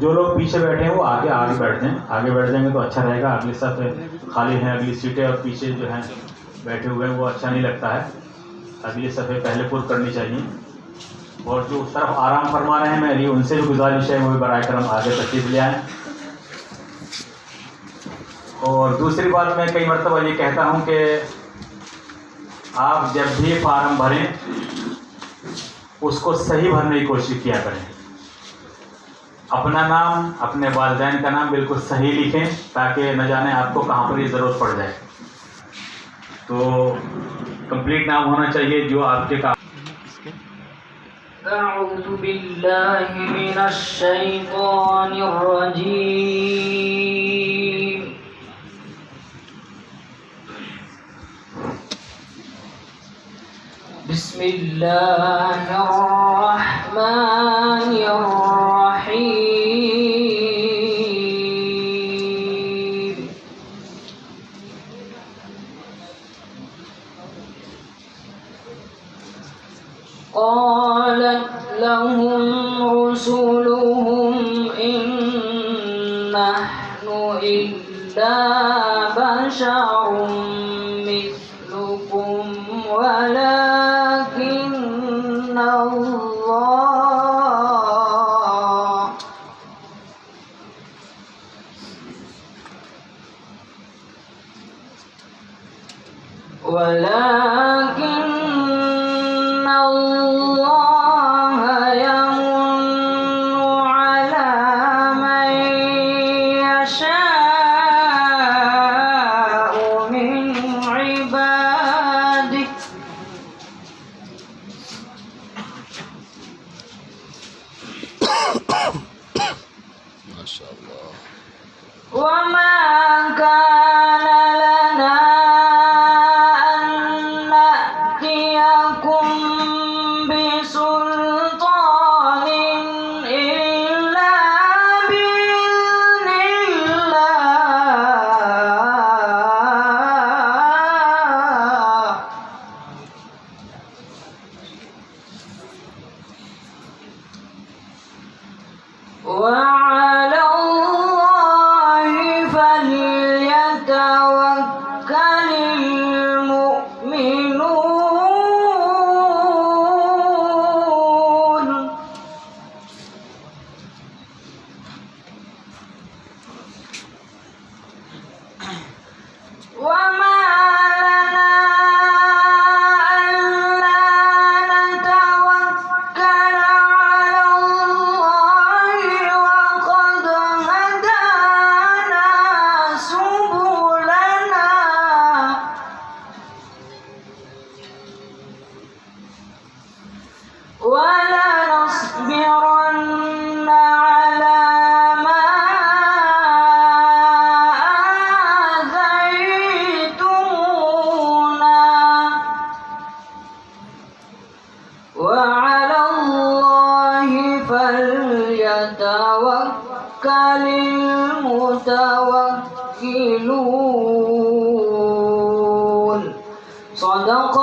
जो लोग पीछे बैठे हैं वो आगे आगे बैठ जाएं, आगे बैठ जाएंगे तो अच्छा रहेगा। अगली सफ़े खाली हैं, अगली सीटें, और पीछे जो हैं बैठे हुए हैं वो अच्छा नहीं लगता है। अगली सफ़े पहले पुर करनी चाहिए। और जो उस तरफ आराम फरमा रहे हैं मेरी उनसे भी गुजारिश है वो भी बराए करम आगे तशरीफ ले आएँ। और दूसरी बात मैं कई मरतबा ये कहता हूँ कि आप जब भी फार्म भरें उसको सही भरने की कोशिश किया करें। अपना नाम, अपने वालिदैन का नाम बिल्कुल सही लिखें ताकि न जाने आपको कहाँ पर ये ज़रूरत पड़ जाए। तो कंप्लीट नाम होना चाहिए जो आपके काम। अऊज़ु बिल्लाहि मिनश शैतानिर रजीम। बिस्मिल्लाहिर रहमानिर रहीम। क़ालत लहुम रुसुलुहुम इन नहनु इल्ला बशरुम मिस्लुकुम वलाकिन्न अल्लाह यमुन्नु अला मन यशाअु मिन इबादिह माशाअल्लाह। वमा कान लना अन नअतियकुम बिसुल्तानिन इल्ला बिइज़्निल्लाह وعلى الله فليتوكل المؤمنون وما لنا ألا نتوكل على الله وقد هدانا سبلنا ولنصبرن على ما آذيتمونا وعلى الله فليتوكل المتوكلون صدق